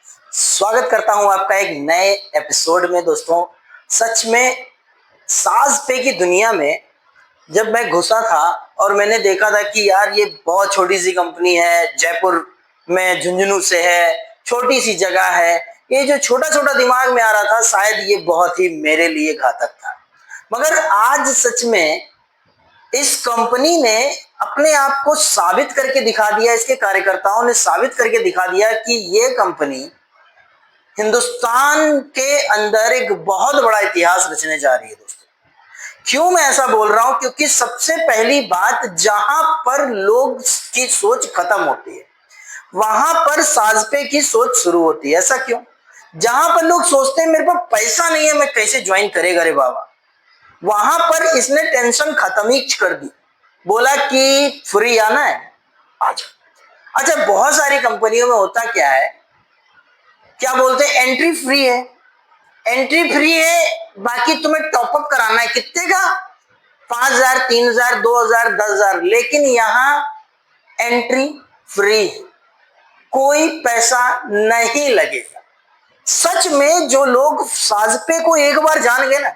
स्वागत करता हूं आपका एक नए एपिसोड में। दोस्तों, सच में साज पे की दुनिया में जब मैं घुसा था और मैंने देखा था कि यार ये बहुत छोटी सी कंपनी है, जयपुर में झुंझुनू से है, छोटी सी जगह है। ये जो छोटा छोटा दिमाग में आ रहा था, शायद ये बहुत ही मेरे लिए घातक था। मगर आज सच में इस कंपनी ने अपने आप को साबित करके दिखा दिया, इसके कार्यकर्ताओं ने साबित करके दिखा दिया कि ये कंपनी हिंदुस्तान के अंदर एक बहुत बड़ा इतिहास रचने जा रही है। दोस्तों, क्यों मैं ऐसा बोल रहा हूं? क्योंकि सबसे पहली बात, जहां पर लोग की सोच खत्म होती है वहां पर साजपे की सोच शुरू होती है। ऐसा क्यों? जहां पर लोग सोचते हैं मेरे पास पैसा नहीं है, मैं कैसे ज्वाइन करेगा रे बाबा, वहां पर इसने टेंशन खत्म ही कर दी। बोला कि फ्री आना है, अच्छा। अच्छा, बहुत सारी कंपनियों में होता क्या है, क्या बोलते हैं, एंट्री फ्री है। एंट्री फ्री है, बाकी तुम्हें टॉपअप कराना है। कितने का? 5,000, 3,000, 2,000, 10,000। लेकिन यहां एंट्री फ्री, कोई पैसा नहीं लगेगा। सच में जो लोग साजपे को एक बार जान गए ना,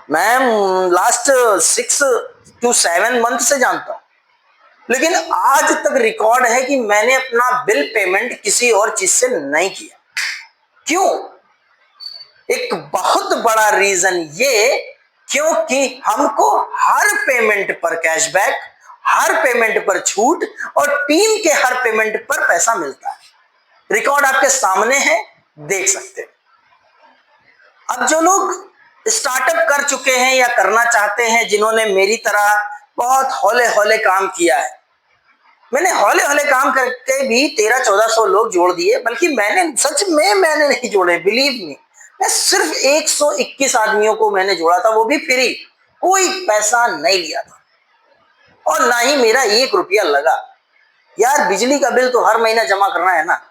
मैं लास्ट 6 to 7 मंथ से जानता हूं, लेकिन आज तक रिकॉर्ड है कि मैंने अपना बिल पेमेंट किसी और चीज से नहीं किया। क्यों? एक बहुत बड़ा रीजन ये, क्योंकि हमको हर पेमेंट पर कैशबैक, हर पेमेंट पर छूट और टीम के हर पेमेंट पर पैसा मिलता है। रिकॉर्ड आपके सामने है, देख सकते हैं। अब जो लोग स्टार्टअप कर चुके हैं या करना चाहते हैं, जिन्होंने मेरी तरह बहुत हौले हौले काम किया है, मैंने हौले हौले काम करके भी 1300-1400 लोग जोड़ दिए। बल्कि मैंने नहीं जोड़े, बिलीव मी, मैं सिर्फ 121 आदमियों को मैंने जोड़ा था, वो भी फ्री, कोई पैसा नहीं लिया था और ना ही मेरा 1 रुपया लगा। यार, बिजली का बिल तो हर महीना जमा करना है ना,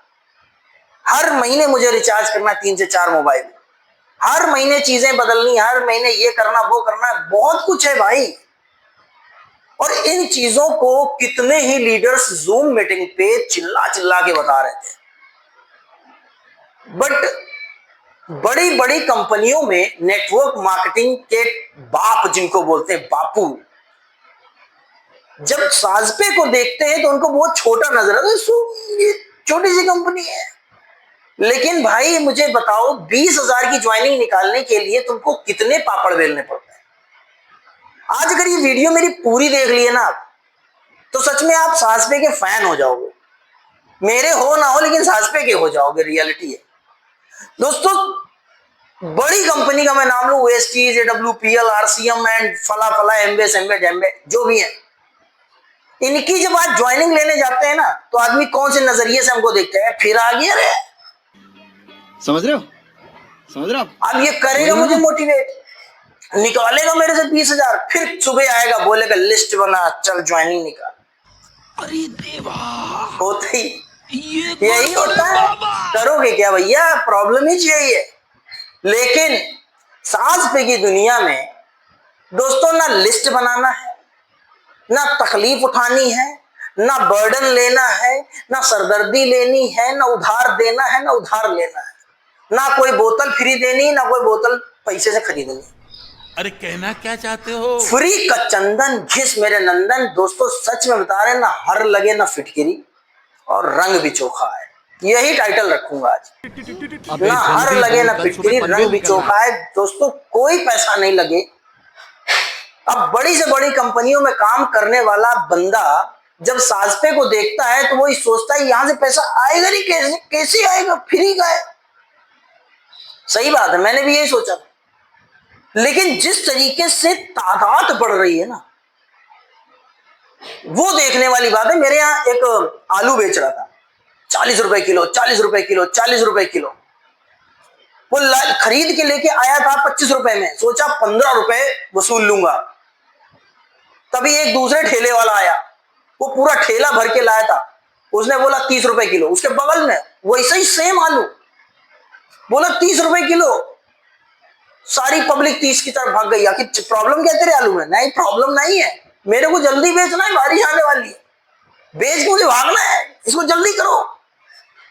हर महीने मुझे रिचार्ज करना 3 से 4 मोबाइल, हर महीने चीजें बदलनी, हर महीने ये करना वो करना, बहुत कुछ है भाई। और इन चीजों को कितने ही लीडर्स जूम मीटिंग पे चिल्ला चिल्ला के बता रहे थे। बट बड़ी बड़ी कंपनियों में नेटवर्क मार्केटिंग के बाप, जिनको बोलते हैं बापू, जब साजपे को देखते हैं तो उनको बहुत छोटा नजर आता है, ये छोटी सी कंपनी है। लेकिन भाई मुझे बताओ, 20,000 की ज्वाइनिंग निकालने के लिए तुमको कितने पापड़ बेलने पड़ते हैं? आज अगर ये वीडियो मेरी पूरी देख लिए ना आप, तो सच में आप साजपे के फैन हो जाओगे। मेरे हो ना हो, लेकिन साजपे के हो जाओगे, रियलिटी है। दोस्तों, बड़ी कंपनी का मैं नाम लूं, वेस्टीज, AWPL, RCM एंड फला फला, एम्बे सेम्बे डेम्बे, जो भी है, इनकी जब आज ज्वाइनिंग लेने जाते हैं ना, तो आदमी कौन से नजरिए से हमको देखते हैं? फिर आ गया रे, समझ रहे हो? अब ये करेगा मुझे मोटिवेट, निकालेगा मेरे से 20,000, फिर सुबह आएगा बोलेगा लिस्ट बना, चल ज्वाइनिंग निकाल। अरे देवा, होता ही यही होता है। करोगे क्या भैया? प्रॉब्लम ही यही है। लेकिन साजपे की दुनिया में दोस्तों, ना लिस्ट बनाना है, ना तकलीफ उठानी है, ना बर्डन लेना है, ना सरदर्दी लेनी है, ना उधार देना है, ना उधार लेना है, ना कोई बोतल फ्री देनी, ना कोई बोतल पैसे से खरीदनी। अरे कहना क्या चाहते हो? फ्री का चंदन घिस मेरे नंदन। दोस्तों, सच में बता रहे हैं, ना हर लगे ना फिटकिरी और रंग भी चोखा है। यही टाइटल रखूंगा आज, ना हर लगे ना फिटकिरी, रंग भी चोखा है। दोस्तों, कोई पैसा नहीं लगे। अब बड़ी से बड़ी कंपनियों में काम करने वाला बंदा जब साजपे को देखता है तो वो सोचता है यहां से पैसा आएगा नहीं, कैसे आएगा, फ्री का है। सही बात है, मैंने भी यही सोचा। लेकिन जिस तरीके से तादाद बढ़ रही है ना, वो देखने वाली बात है। मेरे यहाँ एक आलू बेच रहा था, 40 रुपए किलो, 40 रुपए किलो, 40 रुपए किलो। वो खरीद के लेके आया था 25 रुपए में, सोचा 15 रुपए वसूल लूंगा। तभी एक दूसरे ठेले वाला आया, वो पूरा ठेला भर के लाया था, उसने बोला 30 रुपए किलो। उसके बगल में वैसे ही सेम आलू, बोला 30 रुपए किलो। सारी पब्लिक 30 की तरफ भाग गई। आखिर प्रॉब्लम क्या तेरे आलू में? नहीं, प्रॉब्लम नहीं है, मेरे को जल्दी बेचना है, बारिश आने वाली है, बेच के मुझे भागना है, इसको जल्दी करो।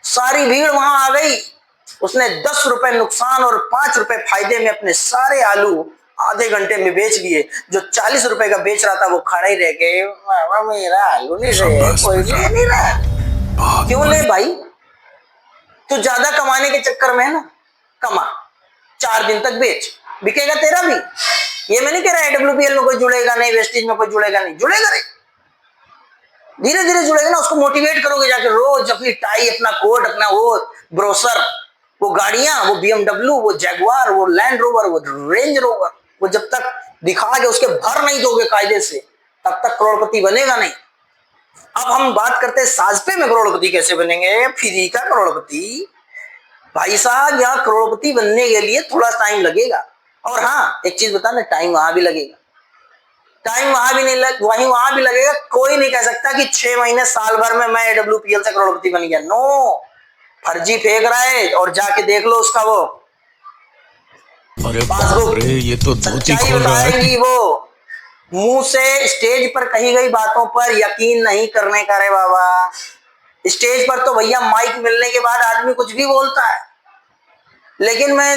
सारी भीड़ वहां आ गई। उसने 10 रुपए नुकसान और 5 रुपए फायदे में अपने सारे आलू आधे घंटे में बेच लिए। जो 40 रुपए का बेच रहा था वो खड़ा ही रह गए, मामा मेरा आलू नहीं रहे, कोई ले नहीं रहा। क्यों ले भाई? तू ज्यादा कमाने के चक्कर में है ना, कमा, 4 दिन तक बेच, बिकेगा तेरा भी। ये मैं नहीं कह रहा AWPL में कोई जुड़ेगा नहीं, वेस्टेज में कोई जुड़ेगा नहीं, जुड़ेगा रे, धीरे धीरे जुड़ेगा ना। उसको मोटिवेट करोगे जाके, रोज अपनी टाई, अपना कोट, अपना वो ब्रोसर, वो गाड़ियां, वो BMW, वो जैगवार, वो लैंड रोवर, वो रेंज रोवर, वो जब तक दिखा के उसके भर नहीं दोगे कायदे से, तब तक करोड़पति बनेगा नहीं। अब हम बात करते हैं साजपे में करोड़पति कैसे बनेंगे, फ्री का करोड़पति। भाई साहब, यहाँ करोड़पति बनने के लिए थोड़ा टाइम लगेगा। और हाँ, एक चीज बता ना, टाइम वहां भी लगेगा, टाइम वहां भी नहीं वहां भी लगेगा। कोई नहीं कह सकता कि 6 महीने साल भर में मैं AWPL से करोड़पति बन गया। नो, फर्जी फेंक रहा है, और जाके देख लो उसका वो अरे बाप रे, ये तो धोती खोल रहा है। वो मुंह से स्टेज पर कही गई बातों पर यकीन नहीं करने का रे बाबा। स्टेज पर तो भैया माइक मिलने के बाद आदमी कुछ भी बोलता है, लेकिन मैं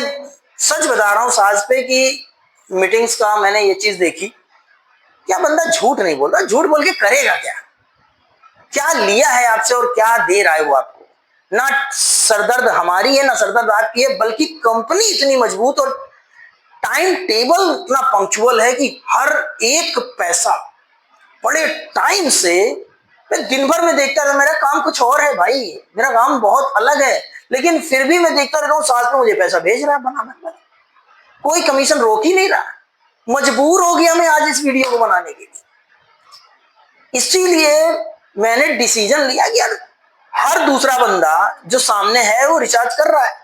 सच बता रहा हूं, साजपे की मीटिंग्स का मैंने ये चीज देखी, क्या बंदा झूठ नहीं बोल रहा, झूठ बोल के करेगा क्या? क्या लिया है आपसे और क्या दे रहा है वो आपको? ना सरदर्द हमारी है, ना सरदर्द आपकी है, बल्कि कंपनी इतनी मजबूत और टाइम टेबल इतना पंक्चुअल है कि हर एक पैसा बड़े टाइम से, मैं दिन भर में देखता रहता, मेरा काम कुछ और है भाई, मेरा काम बहुत अलग है, लेकिन फिर भी मैं देखता रहता हूँ साथ में मुझे पैसा भेज रहा है बना, कोई कमीशन रोक ही नहीं रहा। मजबूर हो गया मैं आज इस वीडियो को बनाने के लिए, इसीलिए मैंने डिसीजन लिया कि यार हर दूसरा बंदा जो सामने है वो रिचार्ज कर रहा है,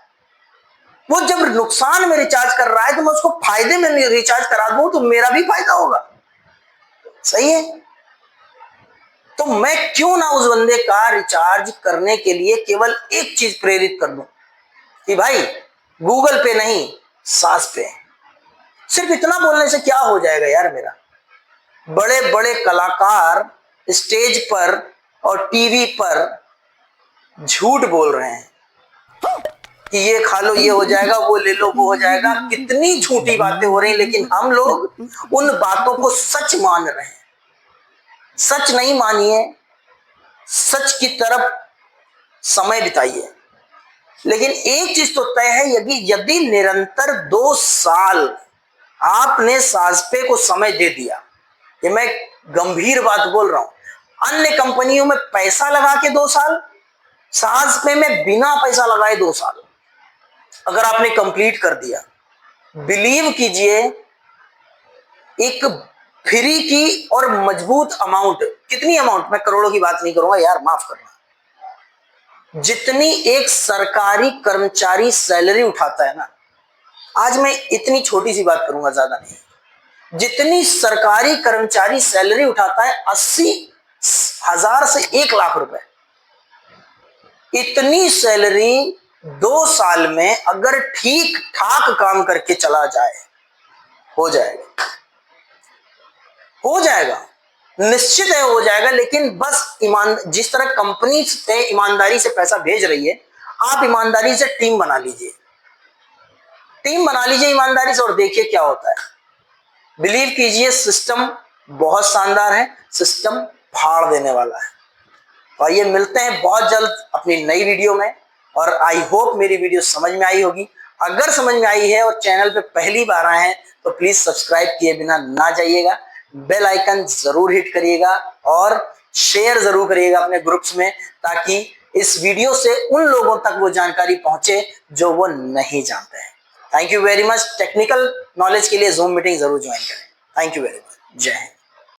वो जब नुकसान में रिचार्ज कर रहा है तो मैं उसको फायदे में रिचार्ज करा दूं तो मेरा भी फायदा होगा। सही है? तो मैं क्यों ना उस बंदे का रिचार्ज करने के लिए केवल एक चीज प्रेरित कर दूं कि भाई गूगल पे नहीं, सास पे। सिर्फ इतना बोलने से क्या हो जाएगा यार मेरा? बड़े बड़े कलाकार स्टेज पर और टीवी पर झूठ बोल रहे हैं कि ये खा लो, ये हो जाएगा, वो ले लो, वो हो जाएगा। कितनी झूठी बातें हो रही, लेकिन हम लोग उन बातों को सच मान रहे हैं। सच नहीं मानिए, सच की तरफ समय बिताइए। लेकिन एक चीज तो तय है, यदि निरंतर 2 साल आपने साजपे को समय दे दिया, ये मैं गंभीर बात बोल रहा हूं। अन्य कंपनियों में पैसा लगा के 2 साल, साजपे में बिना पैसा लगाए 2 साल अगर आपने कंप्लीट कर दिया, बिलीव कीजिए एक फ्री की और मजबूत अमाउंट, कितनी अमाउंट, मैं करोड़ों की बात नहीं करूंगा यार, माफ करना, जितनी एक सरकारी कर्मचारी सैलरी उठाता है ना, आज मैं इतनी छोटी सी बात करूंगा, ज्यादा नहीं, जितनी सरकारी कर्मचारी सैलरी उठाता है 80,000 से 1 लाख रुपए, इतनी सैलरी 2 साल में अगर ठीक ठाक काम करके चला जाए, हो जाएगा, हो जाएगा, निश्चित है हो जाएगा। लेकिन बस जिस तरह कंपनी से ईमानदारी से पैसा भेज रही है, आप ईमानदारी से टीम बना लीजिए, टीम बना लीजिए ईमानदारी से, और देखिए क्या होता है। बिलीव कीजिए सिस्टम बहुत शानदार है, सिस्टम फाड़ देने वाला है। और ये मिलते हैं बहुत जल्द अपनी नई वीडियो में, और आई होप मेरी वीडियो समझ में आई होगी। अगर समझ में आई है और चैनल पे पहली बार आए हैं तो प्लीज सब्सक्राइब किए बिना ना जाइएगा, बेल आइकन जरूर हिट करिएगा और शेयर जरूर करिएगा अपने ग्रुप्स में, ताकि इस वीडियो से उन लोगों तक वो जानकारी पहुंचे जो वो नहीं जानते हैं। Thank you very much. Technical knowledge के लिए जूम मीटिंग जरूर ज्वाइन करें। Thank you very much. जय हिंद।